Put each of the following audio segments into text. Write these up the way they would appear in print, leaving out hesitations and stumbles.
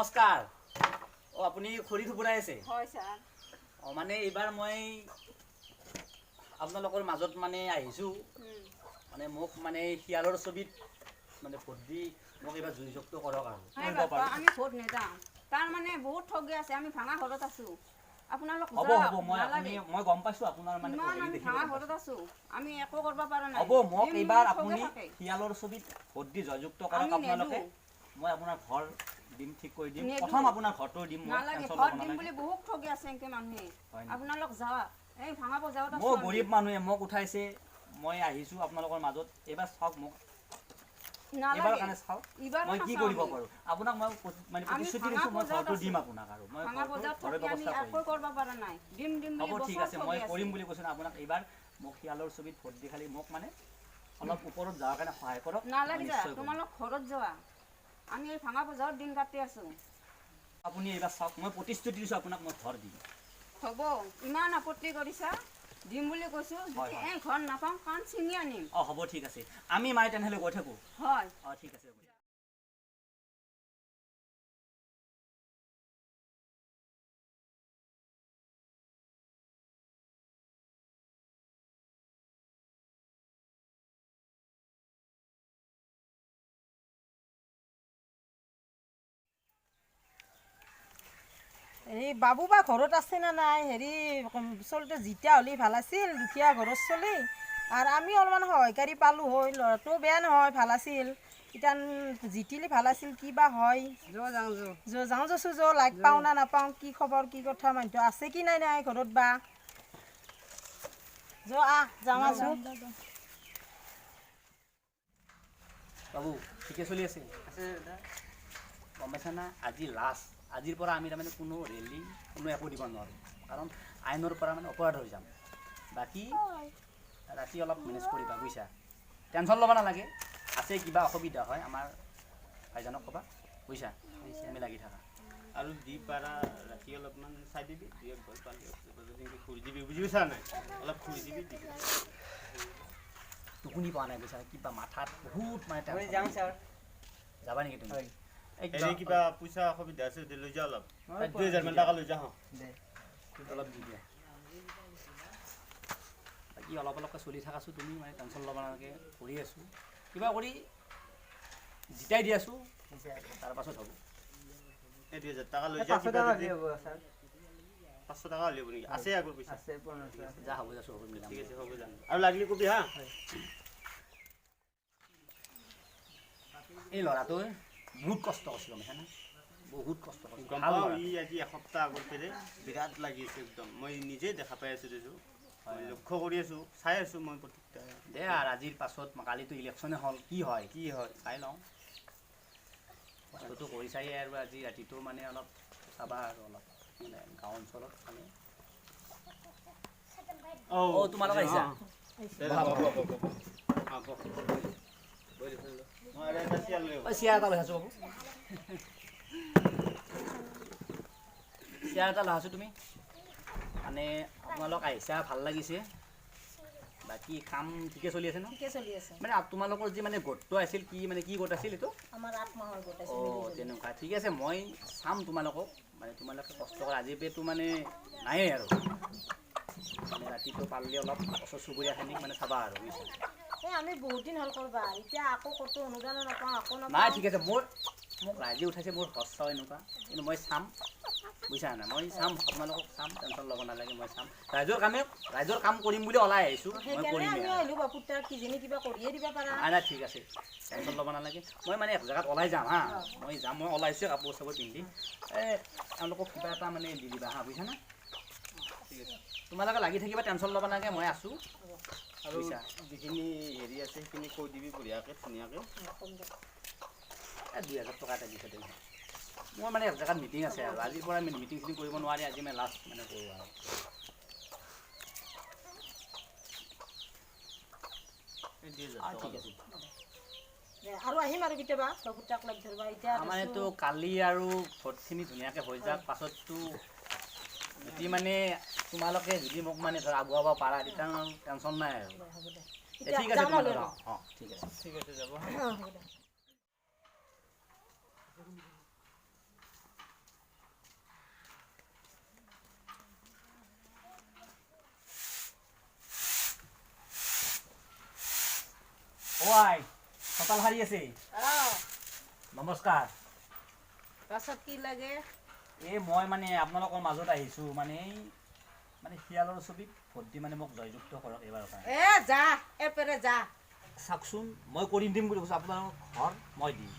নমস্কাৰ। আপুনি খৰি থুপুৰাই আছে? হয় ছাৰ। মানে এইবাৰ মই আপোনালোকৰ মাজত মানে আহিছোঁ, মানে মোক মানে শিয়ালৰ ছবিত মানে ভোট দি মোক এইবাৰ জয়যুক্ত কৰক আৰু। আমি ভোট নেদাওঁ, তাৰ মানে বহুত ঠগি আছে। আমি ভাঙা ঘৰত আছোঁ। আপোনালোক হ'ব মই গম পাইছোঁ আপোনাৰ মানে আমি ভাঙা ঘৰত আছোঁ, আমি একো কৰিব পৰা নাই। হ'ব, মোক এইবাৰ আপুনি শিয়ালৰ ছবিত ভোট দি জয়যুক্ত কৰক আপোনালোকে। মই আপোনাৰ ঘৰ দিম, ঠিক কৰি দিম। প্ৰথম আপোনাৰ ঘৰটো দিম। নালাগে, ঘৰ দিম বুলি বহুত ঠগি আছে এনেকে মানুহে। আপোনালোক যাওক, এই ভাঙা বজাৰত আছোঁ। মই গৰীব মানুহে, মোক উঠাইছে, মই আহিছোঁ আপোনালোকৰ মাজত। এইবাৰ চাওক মোক, এইবাৰ কাৰণে চাওক মই কি কৰিব পাৰোঁ। আপোনাক মই মানে প্ৰতিশ্ৰুতি দিছোঁ, মই ঘৰটো দিম আপোনাক। আৰু মই ঘৰৰ ব্যৱস্থা কৰিম। হ'ব, ঠিক আছে, মই কৰিম বুলি কৈছোঁ না আপোনাক। এইবাৰ মোক শিয়ালৰ ছবিত ভোট দি খালি মোক মানে অলপ ওপৰত যোৱাৰ কাৰণে সহায় কৰক। নালাগে, তোমালোক ঘৰত যোৱা, আমি এই ভাঙা বজাৰত দিন কাটি আছোঁ। আপুনি এইবাৰ চাওক, মই প্ৰতিশ্ৰুতি দিছোঁ আপোনাক, মই ঘৰ দিম। হ'ব, ইমান আপত্তি কৰিছা, দিম বুলি কৈছোঁ। এই ঘৰ নাপাওঁ, কাণ ছিঙি আনিম। হ'ব, ঠিক আছে, আমি মানে তেনেহ'লে গৈ থাকোঁ। হয়, ঠিক আছে। এই বাবু বা ঘৰত আছে না নাই? হেৰি চলতে জিতা হ'লে ভাল আছিল, দুখীয়া ঘৰৰ চলি। আৰু আমি অলপমান সহায়কাৰী পালোঁ হয়, ল'ৰাটোও বেয়া নহয়, ভাল আছিল। এতিয়া জিতিলে ভাল আছিল, কি বা হয়। যাওঁ যচোঁ, লাইক পাওঁ না নাপাওঁ, কি খবৰ, কি কথা, মানুহটো আছে কি নাই ঘৰত বা। যাওঁ আছোঁ। বাবু ঠিকে চলি আছে? গম পাইছা না, আজি লাষ্ট। আজিৰ পৰা আমি তাৰমানে কোনো ৰেলী, কোনো একো দিব নোৱাৰোঁ, কাৰণ আইনৰ পৰা মানে অপৰাধ হৈ যাম। বাকী ৰাতি অলপ মেনেজ কৰিবা, বুজিছা? টেনশ্যন ল'ব নালাগে। আছে কিবা অসুবিধা হয় আমাৰ ভাইজানক ক'বা, বুজিছা? আমি লাগি থাকা। আৰু দি পাৰা ৰাতি অলপমান চাই দিবি, ঘৰ পালি ঘূৰি দিবি, বুজি পাইছা নাই? অলপ ঘূৰি দিবি। টোপনি পোৱা নাই, বুজিছা? কিবা মাথাত বহুত মানে যাওঁ ছাৰ। যাবা নেকি তুমি? হেৰি কিবা পইচা অসুবিধা আছে, লৈ যা অলপ। 2000 টকা লৈ যাওঁ। অলপ দি দিয়া। বাকী অলপ অলপকৈ চলি থাকাছোঁ, তুমি মানে টেনশ্যন ল'ব নালাগে। কৰি আছোঁ, কিবা কৰি জিতাই দি আছোঁ, তাৰপাছত হ'ব। 2000 টকা লৈ যা। 500 টকা হ'লে হ'ব ছাৰ। 500 টকা হ'লে হ'ব নেকি? আছে আগৰ পইচা? আছে 1500। যা, হ'ব যাছোঁ, হ'ব মিলাম। ঠিক আছে, হ'ব যাম। আৰু লাগিলে কবি হা। এই ল'ৰাটোৱে বহুত কষ্ট কৰিছে, গম পাইছানে? বহুত কষ্ট কৰিছে। গম পাওঁ, ই আজি এসপ্তাহ আগৰ পেৰে বিৰাট লাগি আছে একদম। মই নিজে দেখা পাই আছোঁ, দেছোঁ, লক্ষ্য কৰি আছোঁ, চাই আছোঁ মই প্ৰত্যেকটা। দে আৰু আজিৰ পাছত কালিতো ইলেকশ্যনে হ'ল, কি হয় চাই লওঁ। কষ্টটো কৰি চাই আৰু আজি ৰাতিটো মানে অলপ চাবা আৰু অলপ মানে গাঁও অঞ্চলত মানে। তোমালোক আহিছা? চিয়াৰ এটা লৈ আছোঁ, বাবু। চিয়াৰ এটা লৈ আছোঁ তুমি। মানে আপোনালোক আহিছা, ভাল লাগিছে। বাকী কাম ঠিকে চলি আছে ন? ঠিকে চলি আছে। মানে তোমালোকৰ যি মানে গোটটো আছিল, কি মানে কি গোট আছিল এইটো? আমাৰ 8 মাহৰ গোট আছে। তেনেকুৱা, ঠিক আছে, মই চাম তোমালোকক। মানে তোমালোকে কষ্ট কৰা, আজিৰ পেটো মানে নায়েই আৰু মানে ৰাতিটো পাৰিলে অলপ ওচৰ চুবুৰীয়াখিনিক মানে চাবা আৰু, বুজিছা? আমি বহুত দিন হ'ল কৰবা, এতিয়া আকৌ ক'তো অনুদানো নাপাওঁ, আকৌ নাপাওঁ। নাই, ঠিক আছে, মোক ৰাইজে উঠাইছে, মোৰ সঁচাও এনেকুৱা, কিন্তু মই চাম, বুজিছা নাই? মই চাম, আপোনালোকক চাম, টেনশ্যন ল'ব নালাগে, মই চাম। ৰাইজৰ কাম কৰিম বুলি ওলাই আহিছোঁ, মই কৰিম। নাই, ঠিক আছে, টেনশ্যন ল'ব নালাগে। মই মানে এক জেগাত ওলাই যাম হা, মই ওলাইছোঁ কাপোৰ চাপোৰ পিন্ধি। তেওঁলোকক কিবা এটা মানে দি দিবা হা, বুজিছা না? ঠিক আছে, তোমালোকে লাগি থাকিবা, টেনশ্যন ল'ব নালাগে, মই আছোঁ। আৰু যিখিনি হেৰি আছে সেইখিনি কৈ দিবি বঢ়িয়াকৈ, ধুনীয়াকৈ। 2000 টকা এটা দি থৈ। মোৰ মানে এক জেগাত মিটিং আছে আৰু আজিৰ পৰা মিটিং চিটিং কৰিব নোৱাৰি, আজি মই লাষ্ট মানে কৰোঁ আৰু। ঠিক আছে। আৰু আহিম আৰু কেতিয়াবা লাগি ধৰবা। এতিয়া আমাৰ এইটো কালি আৰু ভোটখিনি ধুনীয়াকৈ হৈ যাওক, পাছততো যদি মানে তোমালোকে যদি মোক মানে ধৰ আগুৱাব পাৰা, তেতিয়া টেনশ্যন নাই আৰু। ঠিক আছে, ঠিক আছে, ঠিক আছে, যাব। আই চোতাল সাৰি আছে নমস্কাৰ পাছত কি লাগে এই মই মানে আপোনালোকৰ মাজত আহিছোঁ মানে এই মানে শিয়ালৰ ছবিত ভোট দি মানে মোক জয়যুক্ত কৰক এইবাৰৰ কাৰণে যা এপেৰে যা চাওকচোন মই কৰিম দিম বুলি কৈছোঁ আপোনালোকৰ ঘৰ মই দিম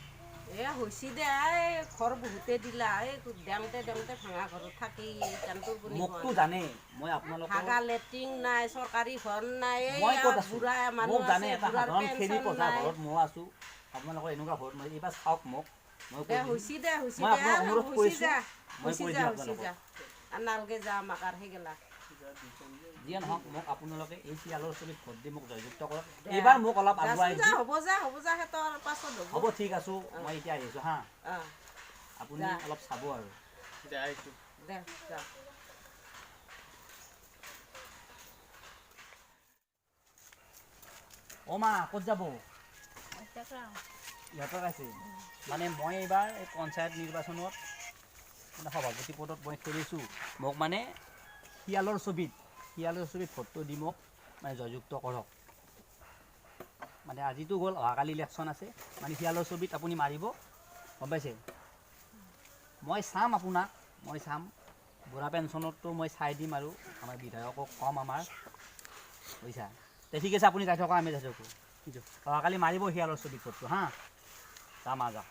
হৈছি দে ঘৰ বহুতে দিলা ডেমতে ভাঙা ঘৰত থাকি মোকতো জানে মই আপোনালোকৰ লেট্ৰিন নাই চৰকাৰী ঘৰ নাই মই ক'ত আছোঁ মোক জানে এটা সাধাৰণ খেৰি পচা ঘৰত মই আছোঁ আপোনালোকৰ এনেকুৱা ঘৰত মই এইবাৰ চাওক মোক মই কৰি দিম। মই আপোনাক অনুৰোধ কৰিছোঁ মই কৰি দিম আপোনালোকক নালগে যা আমাক আৰু সেইগেলা যিয়ে নহওক মোক আপোনালোকে এই শিয়ালৰ ছবিত ভোট দি মোক জয়যুক্ত কৰক এইবাৰ মোক অলপ আগুৱাই দিম হ'ব যা সিহঁতৰ পাছত হ'ব ঠিক আছোঁ মই এতিয়া আহিছোঁ হা আপুনি যা। অলপ চাব আৰু দে আহিছোঁ দে যা অ' মা ক'ত যাব ইহঁতক আছে মানে মই এইবাৰ এই পঞ্চায়ত নিৰ্বাচনত মানে সভাপতি পদত মই খেলিছোঁ মোক মানে শিয়ালৰ ছবিত ভোটটো দি মোক মানে জয়যুক্ত কৰক মানে আজিতো গ'ল অহাকালি ইলেকশ্যন আছে মানে শিয়ালৰ ছবিত আপুনি মাৰিব গম পাইছে মই চাম আপোনাক মই চাম বুঢ়া পেঞ্চনততো মই চাই দিম আৰু আমাৰ বিধায়কক কম আমাৰ বুজিছা তে ঠিক আছে আপুনি যাই থাকক আমি যাই থাকোঁ অহাকালি মাৰিব শিয়ালৰ ছবিত ভোটটো হা যাম যাম